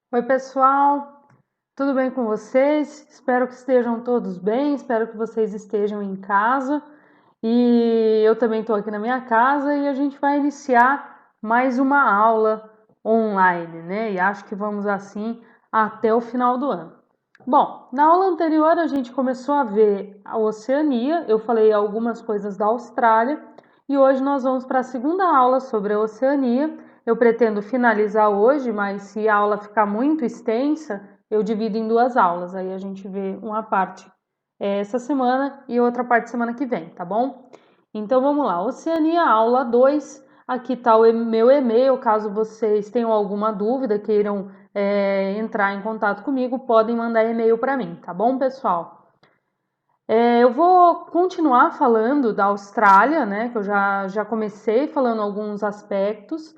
Oi, pessoal, tudo bem com vocês? Espero que estejam todos bem, espero que vocês estejam em casa e eu também estou aqui na minha casa e a gente vai iniciar mais uma aula online, né? E acho que vamos assim até o final do ano. Bom, na aula anterior a gente começou a ver a Oceania, eu falei algumas coisas da Austrália e hoje nós vamos para a segunda aula sobre a Oceania. Eu pretendo finalizar hoje, mas se a aula ficar muito extensa, eu divido em duas aulas. Aí a gente vê uma parte essa semana e outra parte semana que vem, tá bom? Então vamos lá, Oceania, aula 2. Aqui está o meu e-mail, caso vocês tenham alguma dúvida, queiram entrar em contato comigo, podem mandar e-mail para mim, tá bom, pessoal? Eu vou continuar falando da Austrália, né? Que eu já comecei falando alguns aspectos,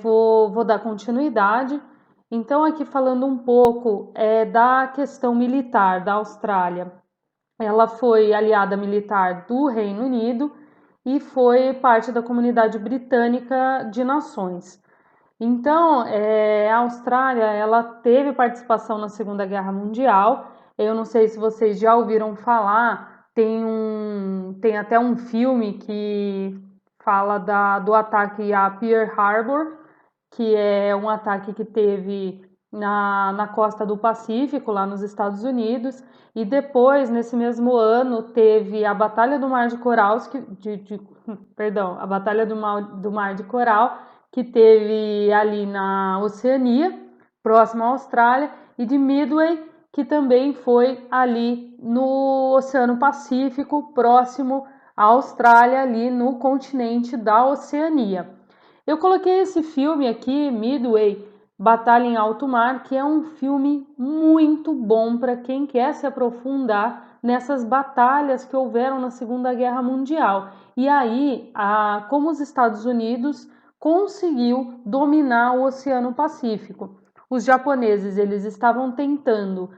vou dar continuidade. Então, aqui falando um pouco da questão militar da Austrália. Ela foi aliada militar do Reino Unido e foi parte da comunidade britânica de nações. Então, a Austrália, ela teve participação na Segunda Guerra Mundial. Eu não sei se vocês já ouviram falar, tem até um filme que fala do ataque a Pearl Harbor, que é um ataque que teve na costa do Pacífico, lá nos Estados Unidos, e depois, nesse mesmo ano, teve a Batalha do Mar de Coral, perdão, a Batalha do Mar de Coral, que teve ali na Oceania, próximo à Austrália, e de Midway, que também foi ali no Oceano Pacífico, próximo à Austrália, ali no continente da Oceania. Eu coloquei esse filme aqui, Midway, Batalha em Alto Mar, que é um filme muito bom para quem quer se aprofundar nessas batalhas que houveram na Segunda Guerra Mundial. E aí, como os Estados Unidos conseguiu dominar o Oceano Pacífico. Os japoneses eles estavam tentando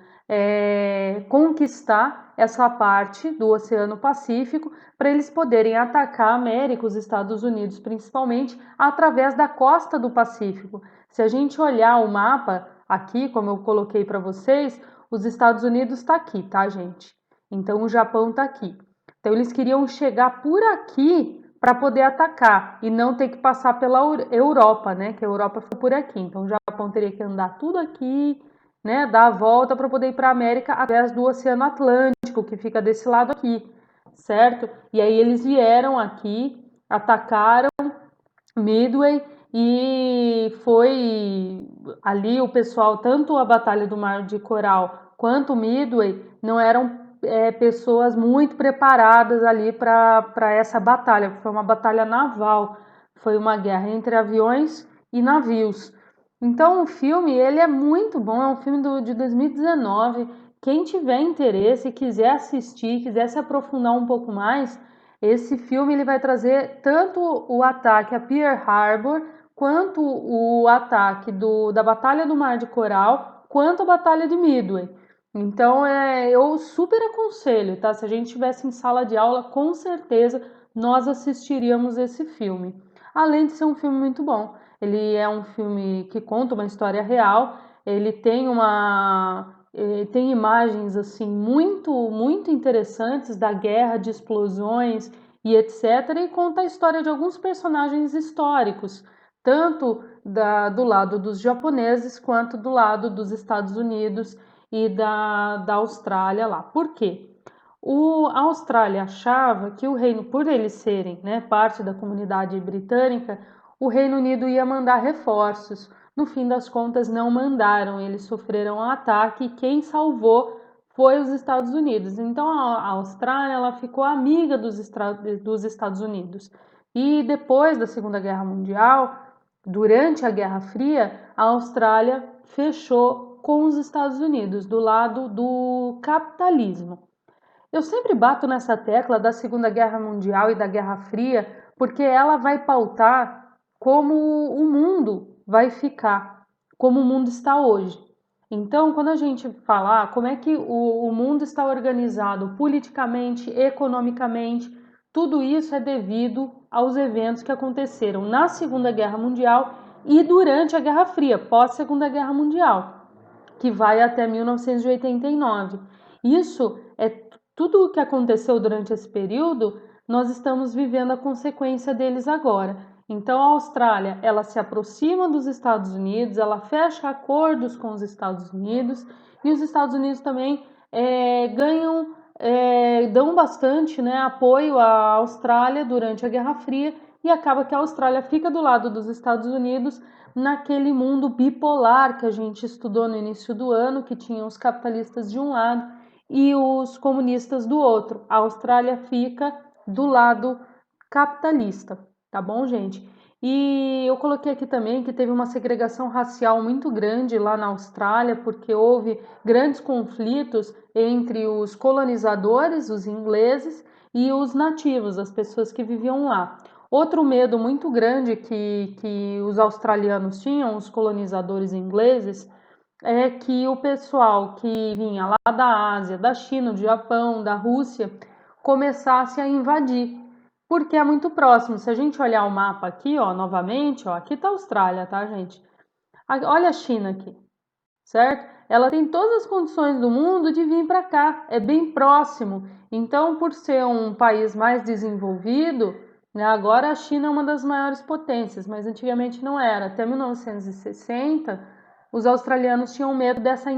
conquistar essa parte do Oceano Pacífico para eles poderem atacar a América, os Estados Unidos principalmente, através da costa do Pacífico. Se a gente olhar o mapa aqui, como eu coloquei para vocês, os Estados Unidos está aqui, tá, gente? Então o Japão está aqui. Então eles queriam chegar por aqui para poder atacar e não ter que passar pela Europa, né? Que a Europa foi por aqui. Então o Japão teria que andar tudo aqui, né? Dar a volta para poder ir para a América através do Oceano Atlântico, que fica desse lado aqui, certo? E aí eles vieram aqui, atacaram Midway e foi ali o pessoal, tanto a Batalha do Mar de Coral quanto Midway, não eram pessoas muito preparadas ali para essa batalha. Foi uma batalha naval, foi uma guerra entre aviões e navios. Então o filme ele é muito bom, é um filme de 2019. Quem tiver interesse, quiser assistir, quiser se aprofundar um pouco mais, esse filme ele vai trazer tanto o ataque a Pearl Harbor, quanto o ataque da Batalha do Mar de Coral, quanto a Batalha de Midway. Então eu super aconselho, tá? Se a gente estivesse em sala de aula, com certeza nós assistiríamos esse filme. Além de ser um filme muito bom. Ele é um filme que conta uma história real, ele tem imagens assim muito interessantes da guerra, de explosões e etc. E conta a história de alguns personagens históricos, tanto do lado dos japoneses quanto do lado dos Estados Unidos e da Austrália lá. Por quê? A Austrália achava que o reino, por eles serem, né, parte da comunidade britânica, o Reino Unido ia mandar reforços. No fim das contas, não mandaram, eles sofreram um ataque e quem salvou foi os Estados Unidos. Então a Austrália ela ficou amiga dos Estados Unidos. E depois da Segunda Guerra Mundial, durante a Guerra Fria, a Austrália fechou com os Estados Unidos do lado do capitalismo. Eu sempre bato nessa tecla da Segunda Guerra Mundial e da Guerra Fria, porque ela vai pautar como o mundo vai ficar, como o mundo está hoje. Então, quando a gente falar como é que o mundo está organizado politicamente, economicamente, tudo isso é devido aos eventos que aconteceram na Segunda Guerra Mundial e durante a Guerra Fria, pós-Segunda Guerra Mundial, que vai até 1989. Isso é tudo o que aconteceu durante esse período, nós estamos vivendo a consequência deles agora. Então a Austrália, ela se aproxima dos Estados Unidos, ela fecha acordos com os Estados Unidos e os Estados Unidos também dão bastante, né, apoio à Austrália durante a Guerra Fria e acaba que a Austrália fica do lado dos Estados Unidos naquele mundo bipolar que a gente estudou no início do ano, que tinha os capitalistas de um lado e os comunistas do outro. A Austrália fica do lado capitalista, tá bom, gente? E eu coloquei aqui também que teve uma segregação racial muito grande lá na Austrália, porque houve grandes conflitos entre os colonizadores, os ingleses, e os nativos, as pessoas que viviam lá. Outro medo muito grande que os australianos tinham, os colonizadores ingleses, é que o pessoal que vinha lá da Ásia, da China, do Japão, da Rússia, começasse a invadir, porque é muito próximo. Se a gente olhar o mapa aqui, ó, novamente, ó, aqui tá a Austrália, tá, gente? Olha a China aqui, certo? Ela tem todas as condições do mundo de vir para cá, é bem próximo. Então, por ser um país mais desenvolvido, né, agora a China é uma das maiores potências, mas antigamente não era. Até 1960, os australianos tinham medo dessa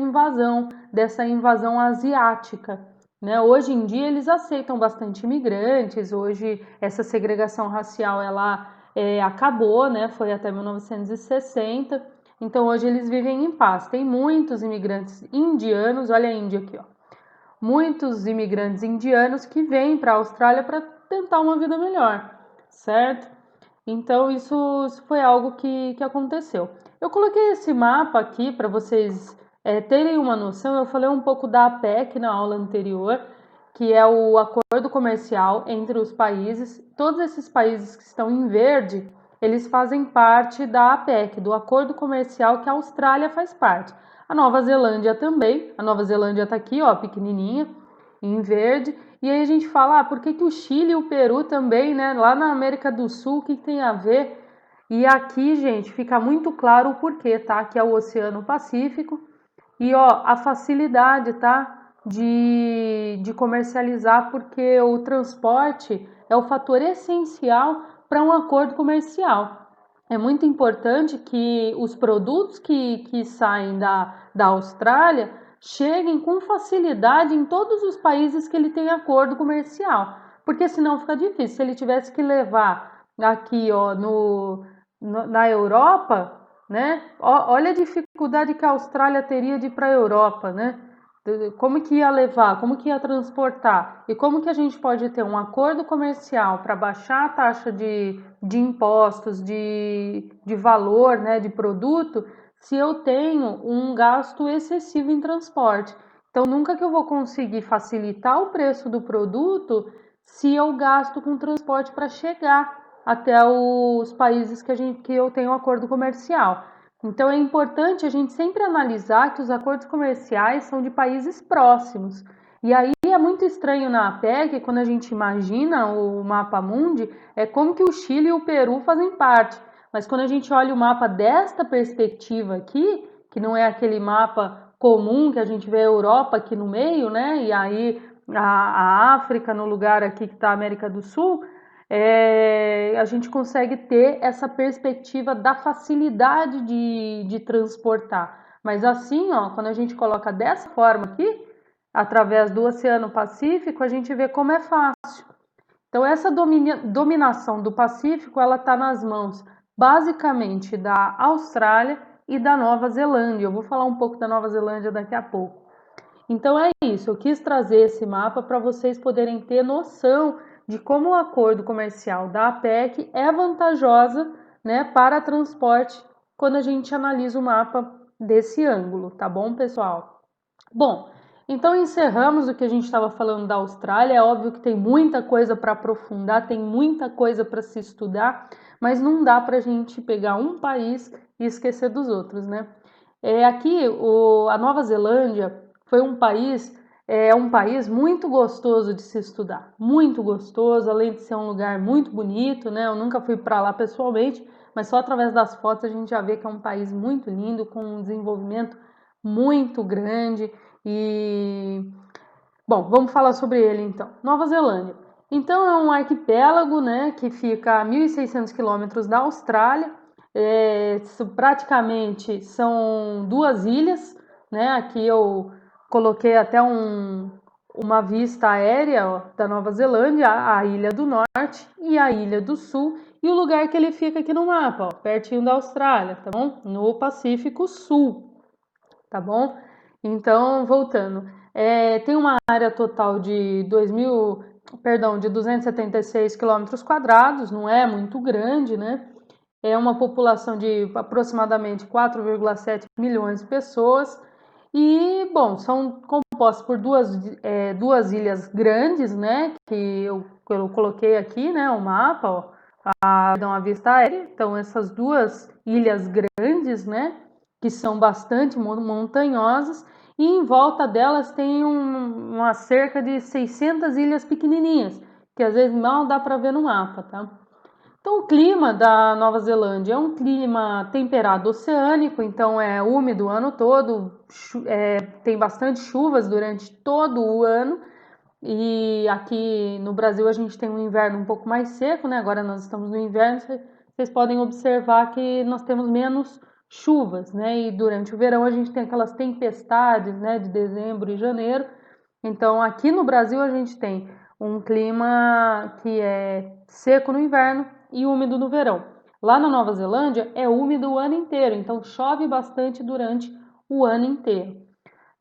invasão asiática. Né? Hoje em dia eles aceitam bastante imigrantes, hoje essa segregação racial ela acabou, né? Foi até 1960. Então hoje eles vivem em paz. Tem muitos imigrantes indianos, olha a Índia aqui, ó. Muitos imigrantes indianos que vêm para a Austrália para tentar uma vida melhor, certo? Então isso foi algo que aconteceu. Eu coloquei esse mapa aqui para vocês terem uma noção. Eu falei um pouco da APEC na aula anterior, que é o acordo comercial entre os países. Todos esses países que estão em verde, eles fazem parte da APEC, do acordo comercial que a Austrália faz parte. A Nova Zelândia também. A Nova Zelândia está aqui, ó, pequenininha, em verde. E aí a gente fala, por que o Chile e o Peru também, né? Lá na América do Sul, o que tem a ver? E aqui, gente, fica muito claro o porquê, tá? Que é o Oceano Pacífico. E, ó, a facilidade, tá? De comercializar, porque o transporte é o fator essencial para um acordo comercial. É muito importante que os produtos que saem da Austrália cheguem com facilidade em todos os países que ele tem acordo comercial, porque senão fica difícil. Se ele tivesse que levar aqui, ó, na Europa, né? Olha a dificuldade que a Austrália teria de ir para a Europa, né? Como que ia levar, como que ia transportar e como que a gente pode ter um acordo comercial para baixar a taxa de impostos, de valor, né, de produto, se eu tenho um gasto excessivo em transporte. Então, nunca que eu vou conseguir facilitar o preço do produto se eu gasto com transporte para chegar até os países que eu tenho um acordo comercial. Então é importante a gente sempre analisar que os acordos comerciais são de países próximos. E aí é muito estranho na APEC, quando a gente imagina o mapa mundi, é como que o Chile e o Peru fazem parte. Mas quando a gente olha o mapa desta perspectiva aqui, que não é aquele mapa comum que a gente vê a Europa aqui no meio, né? E aí a África no lugar aqui que está a América do Sul, a gente consegue ter essa perspectiva da facilidade de transportar. Mas assim, ó, quando a gente coloca dessa forma aqui, através do Oceano Pacífico, a gente vê como é fácil. Então, essa dominação do Pacífico, ela está nas mãos basicamente da Austrália e da Nova Zelândia. Eu vou falar um pouco da Nova Zelândia daqui a pouco. Então é isso, eu quis trazer esse mapa para vocês poderem ter noção de como o acordo comercial da APEC é vantajosa, né, para transporte quando a gente analisa o mapa desse ângulo, tá bom, pessoal? Bom, então encerramos o que a gente estava falando da Austrália. É óbvio que tem muita coisa para aprofundar, tem muita coisa para se estudar, mas não dá para a gente pegar um país e esquecer dos outros, né? Aqui, a Nova Zelândia foi um país muito gostoso de se estudar, muito gostoso, além de ser um lugar muito bonito, né? Eu nunca fui para lá pessoalmente, mas só através das fotos a gente já vê que é um país muito lindo, com um desenvolvimento muito grande. E bom, vamos falar sobre ele então. Nova Zelândia. Então é um arquipélago, né, que fica a 1.600 quilômetros da Austrália. Praticamente são duas ilhas, né? Aqui eu coloquei até uma vista aérea, ó, da Nova Zelândia, a Ilha do Norte e a Ilha do Sul, e o lugar que ele fica aqui no mapa, ó, pertinho da Austrália, tá bom? No Pacífico Sul, tá bom? Então, voltando, tem uma área total de 276 quilômetros quadrados, não é muito grande, né? É uma população de aproximadamente 4,7 milhões de pessoas. E, bom, são compostos por duas ilhas grandes, né? Que eu coloquei aqui, né? O mapa, ó, dão a vista aérea. Então, essas duas ilhas grandes, né? Que são bastante montanhosas. E em volta delas tem uma cerca de 600 ilhas pequenininhas, que às vezes mal dá para ver no mapa, tá? Então, o clima da Nova Zelândia é um clima temperado oceânico, então é úmido o ano todo, tem bastante chuvas durante todo o ano. E aqui no Brasil a gente tem um inverno um pouco mais seco, né? Agora nós estamos no inverno, vocês podem observar que nós temos menos chuvas, né? E durante o verão a gente tem aquelas tempestades, né? De dezembro e janeiro. Então, aqui no Brasil a gente tem um clima que é seco no inverno e úmido no verão. Lá na Nova Zelândia é úmido o ano inteiro, então chove bastante durante o ano inteiro.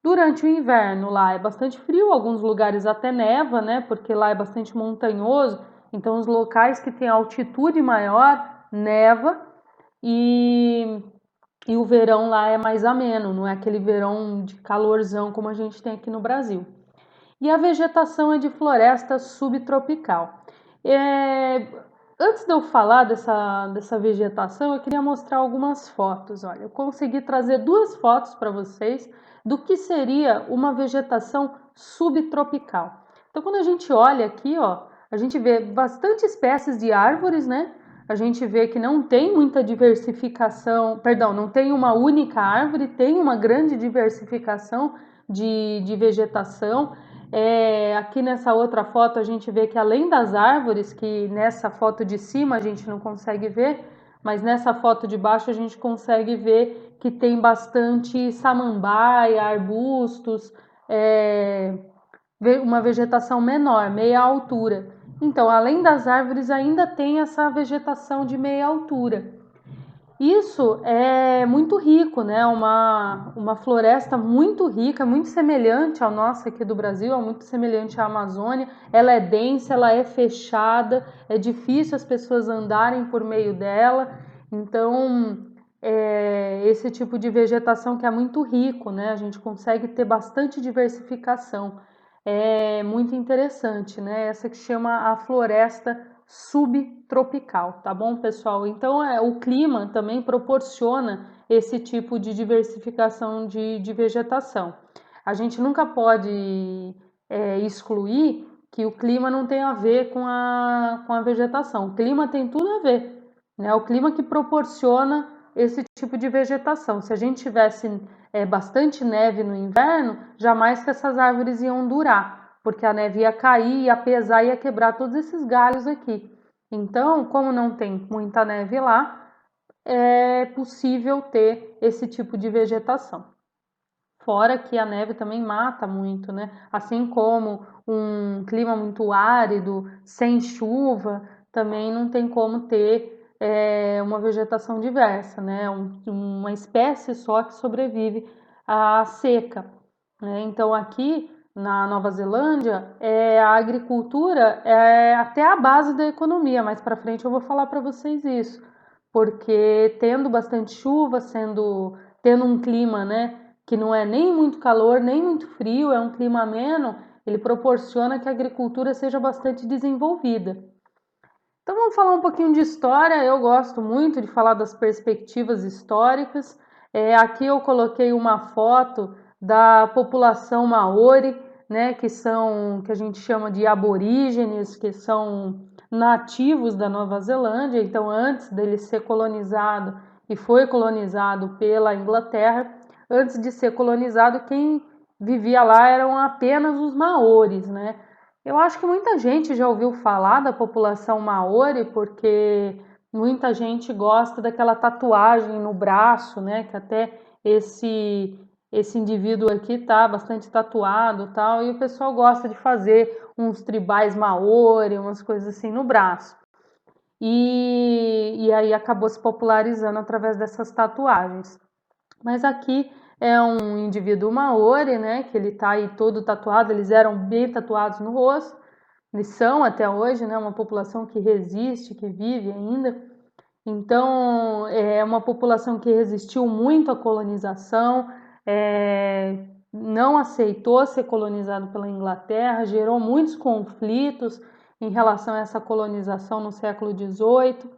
Durante o inverno lá é bastante frio, alguns lugares até neva, né? Porque lá é bastante montanhoso, então os locais que têm altitude maior neva e, e o verão lá é mais ameno, não é aquele verão de calorzão como a gente tem aqui no Brasil. E a vegetação é de floresta subtropical. É, Antes de eu falar dessa vegetação, eu queria mostrar algumas fotos. Olha, eu consegui trazer duas fotos para vocês do que seria uma vegetação subtropical. Então, quando a gente olha aqui, ó, a gente vê bastante espécies de árvores, né? A gente vê que não tem muita diversificação, perdão, não tem uma única árvore, tem uma grande diversificação de vegetação. Aqui nessa outra foto a gente vê que além das árvores, que nessa foto de cima a gente não consegue ver, mas nessa foto de baixo a gente consegue ver que tem bastante samambaia, arbustos, uma vegetação menor, meia altura. Então, além das árvores, ainda tem essa vegetação de meia altura. Isso é muito rico, né? Uma floresta muito rica, muito semelhante ao nosso aqui do Brasil, é muito semelhante à Amazônia. Ela é densa, ela é fechada, é difícil as pessoas andarem por meio dela. Então, esse tipo de vegetação que é muito rico, né? A gente consegue ter bastante diversificação. É muito interessante, né? Essa que chama a floresta subtropical, tá bom, pessoal? Então, o clima também proporciona esse tipo de diversificação de vegetação. A gente nunca pode excluir que o clima não tem a ver com a vegetação. O clima tem tudo a ver, né? O clima que proporciona esse tipo de vegetação. Se a gente tivesse bastante neve no inverno, jamais que essas árvores iam durar, porque a neve ia cair, ia pesar, ia quebrar todos esses galhos aqui. Então, como não tem muita neve lá, é possível ter esse tipo de vegetação. Fora que a neve também mata muito, né? Assim como um clima muito árido, sem chuva, também não tem como ter uma vegetação diversa, né? Uma espécie só que sobrevive à seca, né? Então aqui na Nova Zelândia, a agricultura é até a base da economia. Mais para frente eu vou falar para vocês isso, porque tendo bastante chuva, tendo um clima, né, que não é nem muito calor, nem muito frio, é um clima ameno, ele proporciona que a agricultura seja bastante desenvolvida. Então vamos falar um pouquinho de história. Eu gosto muito de falar das perspectivas históricas. Aqui eu coloquei uma foto da população maori, né, que a gente chama de aborígenes, que são nativos da Nova Zelândia. Então, antes dele ser colonizado, e foi colonizado pela Inglaterra, antes de ser colonizado, quem vivia lá eram apenas os maoris, né? Eu acho que muita gente já ouviu falar da população maori, porque muita gente gosta daquela tatuagem no braço, né? Que até esse indivíduo aqui tá bastante tatuado, tal, e o pessoal gosta de fazer uns tribais maori, umas coisas assim no braço. E aí acabou se popularizando através dessas tatuagens. Mas aqui é um indivíduo maori, né? Que ele tá aí todo tatuado, eles eram bem tatuados no rosto. Eles são até hoje, né? Uma população que resiste, que vive ainda. Então, é uma população que resistiu muito à colonização, não aceitou ser colonizado pela Inglaterra, gerou muitos conflitos em relação a essa colonização no século XVIII.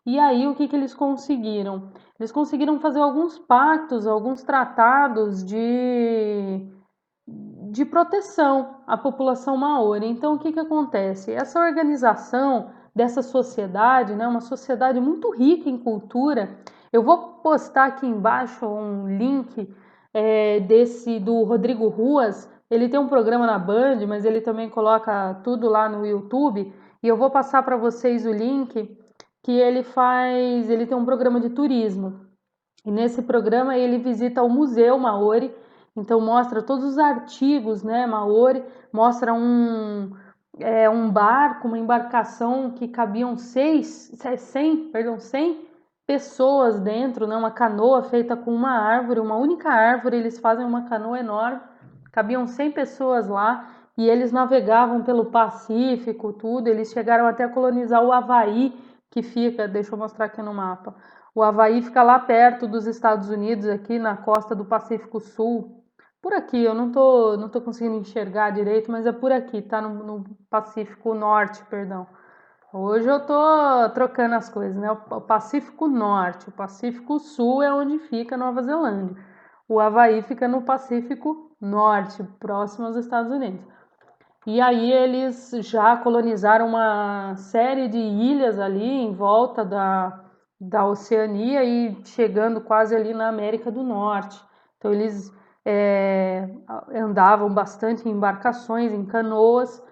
E aí, o que eles conseguiram? Eles conseguiram fazer alguns pactos, alguns tratados de proteção à população maori. Então, o que acontece? Essa organização dessa sociedade, né, uma sociedade muito rica em cultura. Eu vou postar aqui embaixo um link desse do Rodrigo Ruas. Ele tem um programa na Band, mas ele também coloca tudo lá no YouTube. E eu vou passar para vocês o link que ele tem um programa de turismo. E nesse programa ele visita o Museu Maori, então mostra todos os artigos, né, Maori, mostra um barco, uma embarcação que cabiam 100 pessoas dentro, né, uma canoa feita com uma árvore, uma única árvore, eles fazem uma canoa enorme, cabiam 100 pessoas lá e eles navegavam pelo Pacífico, tudo, eles chegaram até a colonizar o Havaí, que fica, deixa eu mostrar aqui no mapa, o Havaí fica lá perto dos Estados Unidos, aqui na costa do Pacífico Sul. Por aqui, eu não tô conseguindo enxergar direito, mas é por aqui, tá no Pacífico Norte, perdão. Hoje eu tô trocando as coisas, né? O Pacífico Norte, o Pacífico Sul é onde fica Nova Zelândia. O Havaí fica no Pacífico Norte, próximo aos Estados Unidos. E aí eles já colonizaram uma série de ilhas ali em volta da Oceania e chegando quase ali na América do Norte. Então eles andavam bastante em embarcações, em canoas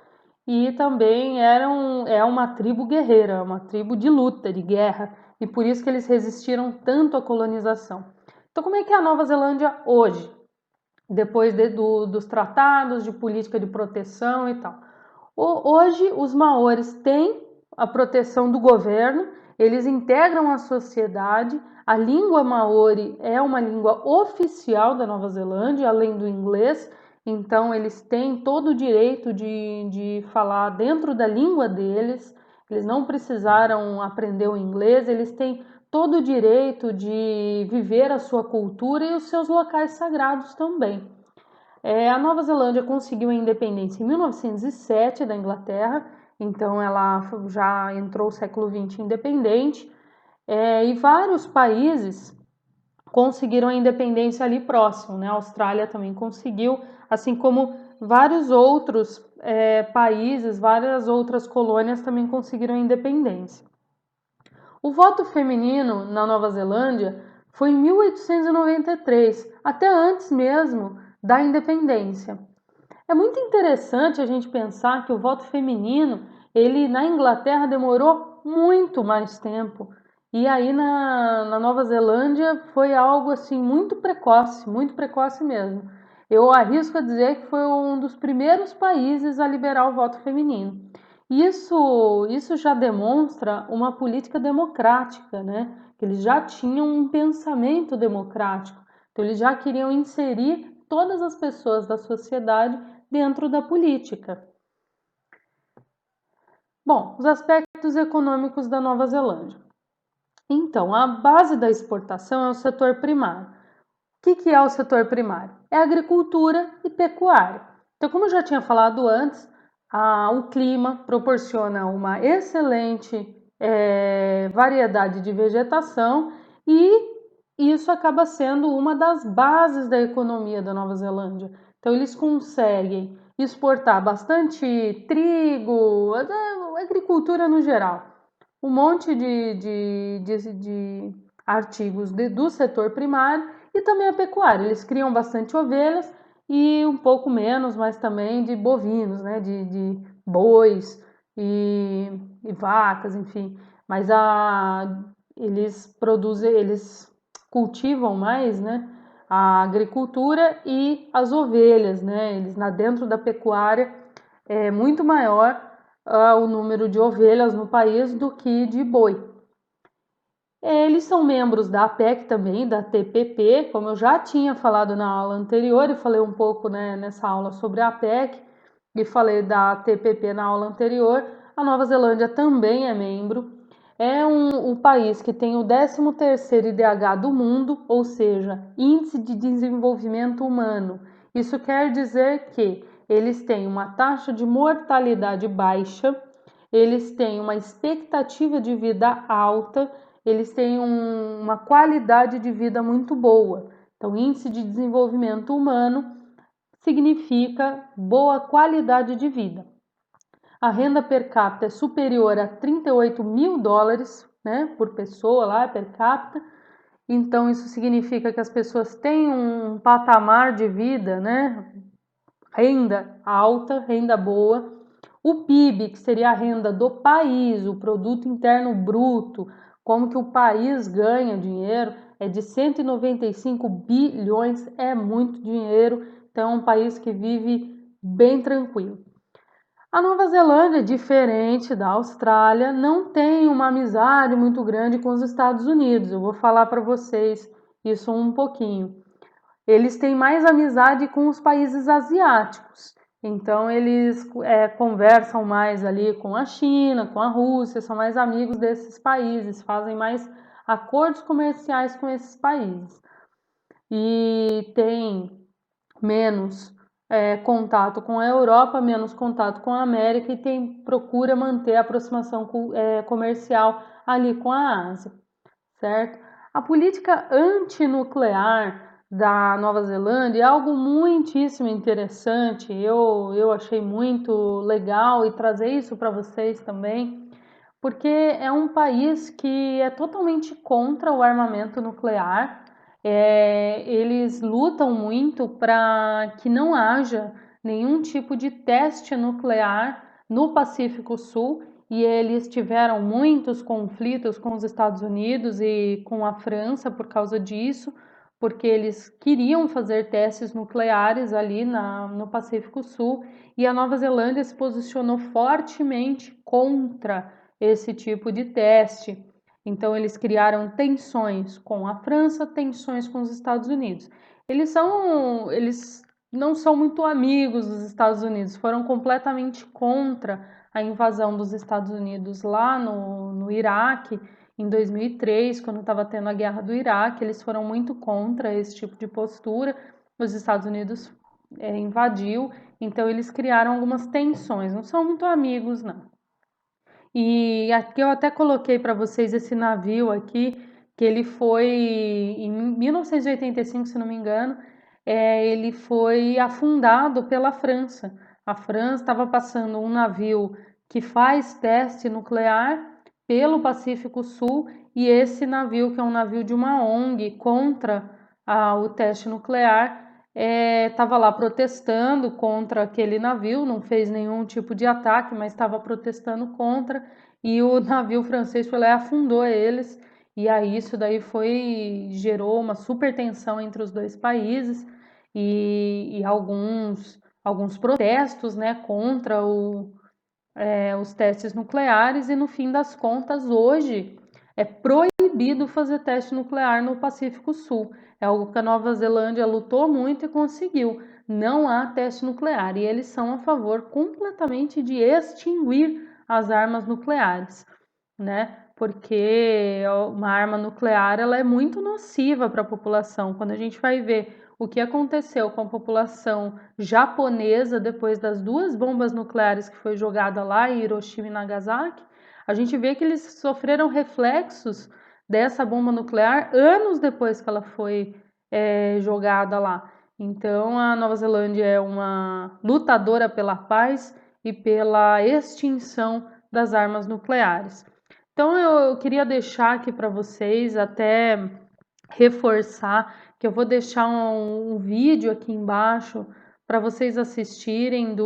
e também é uma tribo guerreira, uma tribo de luta, de guerra, e por isso que eles resistiram tanto à colonização. Então como é que é a Nova Zelândia hoje? Depois dos tratados de política de proteção e tal. Hoje, os maoris têm a proteção do governo, eles integram a sociedade, a língua maori é uma língua oficial da Nova Zelândia, além do inglês, então eles têm todo o direito de falar dentro da língua deles, eles não precisaram aprender o inglês, eles têm todo o direito de viver a sua cultura e os seus locais sagrados também. A Nova Zelândia conseguiu a independência em 1907 da Inglaterra, então ela já entrou o século XX independente, e vários países conseguiram a independência ali próximo, né? A Austrália também conseguiu, assim como vários outros países, várias outras colônias também conseguiram a independência. O voto feminino na Nova Zelândia foi em 1893, até antes mesmo da independência. É muito interessante a gente pensar que o voto feminino, ele na Inglaterra demorou muito mais tempo. E aí na Nova Zelândia foi algo assim muito precoce mesmo. Eu arrisco a dizer que foi um dos primeiros países a liberar o voto feminino. Isso já demonstra uma política democrática, né? Que eles já tinham um pensamento democrático. Então eles já queriam inserir todas as pessoas da sociedade dentro da política. Bom, os aspectos econômicos da Nova Zelândia. Então, a base da exportação é o setor primário. O que é o setor primário? É agricultura e pecuária. Então, como eu já tinha falado antes, o clima proporciona uma excelente variedade de vegetação e isso acaba sendo uma das bases da economia da Nova Zelândia. Então, eles conseguem exportar bastante trigo, agricultura no geral, um monte de artigos do setor primário e também a pecuária. Eles criam bastante ovelhas e um pouco menos, mas também de bovinos, né? De bois e vacas, enfim. Mas eles cultivam mais, né? A agricultura e as ovelhas, né? Eles dentro da pecuária é muito maior o número de ovelhas no país do que de boi. Eles são membros da APEC também, da TPP, como eu já tinha falado na aula anterior, e falei um pouco, né, nessa aula sobre a APEC, e falei da TPP na aula anterior. A Nova Zelândia também é membro. É o país que tem o 13º IDH do mundo, ou seja, Índice de Desenvolvimento Humano. Isso quer dizer que eles têm uma taxa de mortalidade baixa, eles têm uma expectativa de vida alta, eles têm uma qualidade de vida muito boa. Então, Índice de Desenvolvimento Humano significa boa qualidade de vida. A renda per capita é superior a 38 mil dólares, né, por pessoa lá, per capita. Então, isso significa que as pessoas têm um patamar de vida, né, renda alta, renda boa. O PIB, que seria a renda do país, o produto interno bruto, como que o país ganha dinheiro, é de 195 bilhões, é muito dinheiro. Então é um país que vive bem tranquilo. A Nova Zelândia, diferente da Austrália, não tem uma amizade muito grande com os Estados Unidos. Eu vou falar para vocês isso um pouquinho. Eles têm mais amizade com os países asiáticos. Então eles conversam mais ali com a China, com a Rússia, são mais amigos desses países, fazem mais acordos comerciais com esses países. E tem menos contato com a Europa, menos contato com a América e procura manter a aproximação comercial ali com a Ásia, certo? A política antinuclear da Nova Zelândia é algo muitíssimo interessante. Eu achei muito legal e trazer isso para vocês também, porque é um país que é totalmente contra o armamento nuclear. Eles lutam muito para que não haja nenhum tipo de teste nuclear no Pacífico Sul, e eles tiveram muitos conflitos com os Estados Unidos e com a França por causa disso, porque eles queriam fazer testes nucleares ali no Pacífico Sul, e a Nova Zelândia se posicionou fortemente contra esse tipo de teste. Então eles criaram tensões com a França, tensões com os Estados Unidos. Eles não são muito amigos dos Estados Unidos, foram completamente contra a invasão dos Estados Unidos lá no Iraque em 2003, quando estava tendo a guerra do Iraque. Eles foram muito contra esse tipo de postura. Os Estados Unidos invadiu, então eles criaram algumas tensões. Não são muito amigos, não. E aqui eu até coloquei para vocês esse navio aqui, que ele foi em 1985, se não me engano, ele foi afundado pela França. A França estava passando um navio que faz teste nuclear pelo Pacífico Sul, e esse navio, que é um navio de uma ONG contra o teste nuclear, estava lá protestando contra aquele navio, não fez nenhum tipo de ataque, mas estava protestando contra, e o navio francês foi lá e afundou eles, e aí isso daí gerou uma super tensão entre os dois países, e alguns protestos, né, contra os testes nucleares, e no fim das contas hoje é proibido fazer teste nuclear no Pacífico Sul. É algo que a Nova Zelândia lutou muito e conseguiu. Não há teste nuclear, e eles são a favor completamente de extinguir as armas nucleares, né? Porque uma arma nuclear, ela é muito nociva para a população. Quando a gente vai ver o que aconteceu com a população japonesa depois das 2 bombas nucleares que foi jogada lá em Hiroshima e Nagasaki, a gente vê que eles sofreram reflexos dessa bomba nuclear anos depois que ela foi jogada lá. Então, a Nova Zelândia é uma lutadora pela paz e pela extinção das armas nucleares. Então, eu queria deixar aqui para vocês, até reforçar, que eu vou deixar um vídeo aqui embaixo para vocês assistirem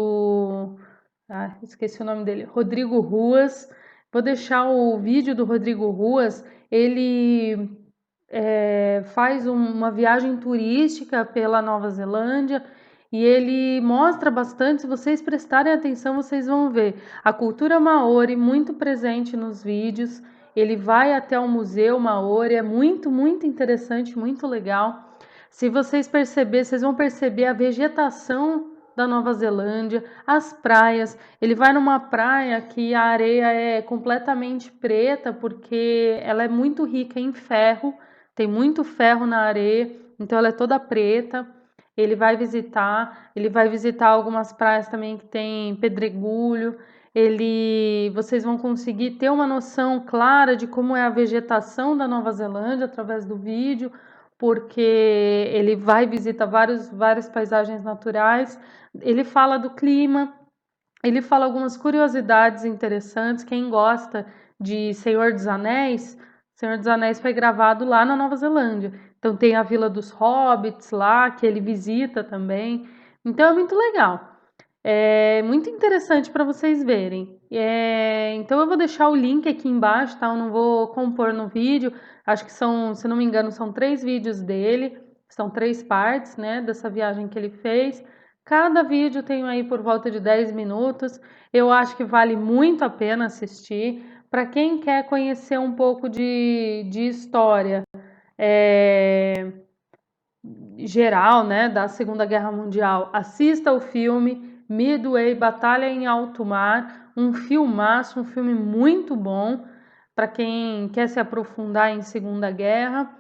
esqueci o nome dele, Rodrigo Ruas. Vou deixar o vídeo do Rodrigo Ruas. Ele faz uma viagem turística pela Nova Zelândia e ele mostra bastante. Se vocês prestarem atenção, vocês vão ver a cultura maori muito presente nos vídeos. Ele vai até o Museu Maori, é muito, muito interessante, muito legal. Se vocês perceberem, vocês vão perceber a vegetação da Nova Zelândia, as praias. Ele vai numa praia que a areia é completamente preta porque ela é muito rica em ferro, tem muito ferro na areia, então ela é toda preta. Ele vai visitar algumas praias também que tem pedregulho. Vocês vão conseguir ter uma noção clara de como é a vegetação da Nova Zelândia através do vídeo, porque ele vai visitar várias paisagens naturais. Ele fala do clima, ele fala algumas curiosidades interessantes. Quem gosta de Senhor dos Anéis foi gravado lá na Nova Zelândia. Então tem a Vila dos Hobbits lá, que ele visita também. Então é muito legal. É muito interessante para vocês verem. Então eu vou deixar o link aqui embaixo, tá? Eu não vou compor no vídeo. Acho que são, se não me engano, são 3 vídeos dele. São 3 partes, né, dessa viagem que ele fez. Cada vídeo tem aí por volta de 10 minutos. Eu acho que vale muito a pena assistir. Para quem quer conhecer um pouco de história geral, né, da Segunda Guerra Mundial, assista o filme Midway, Batalha em Alto Mar, um filmaço, um filme muito bom para quem quer se aprofundar em Segunda Guerra.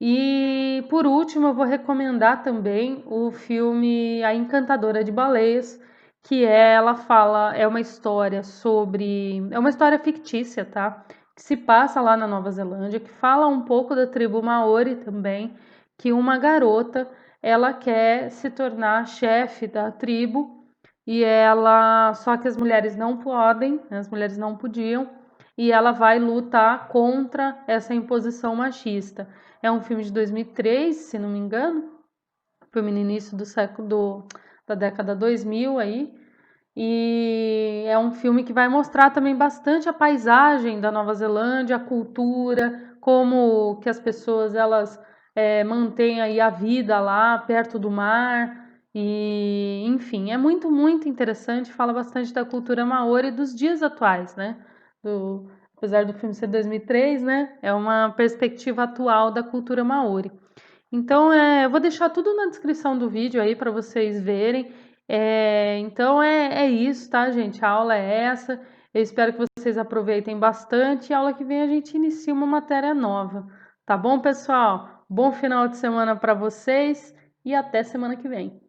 E por último, eu vou recomendar também o filme A Encantadora de Baleias, que ela fala, é uma história fictícia, tá? Que se passa lá na Nova Zelândia, que fala um pouco da tribo Maori também, que uma garota, ela quer se tornar chefe da tribo só que as mulheres não podem, né, as mulheres não podiam, e ela vai lutar contra essa imposição machista. É um filme de 2003, se não me engano, filme no início da década 2000 aí, e é um filme que vai mostrar também bastante a paisagem da Nova Zelândia, a cultura, como que as pessoas elas mantêm aí a vida lá perto do mar. E enfim, é muito, muito interessante, fala bastante da cultura maori e dos dias atuais, né? Apesar do filme ser 2003, né? É uma perspectiva atual da cultura maori. Então, eu vou deixar tudo na descrição do vídeo aí para vocês verem. Então, é isso, tá, gente? A aula é essa. Eu espero que vocês aproveitem bastante. E a aula que vem a gente inicia uma matéria nova. Tá bom, pessoal? Bom final de semana para vocês e até semana que vem.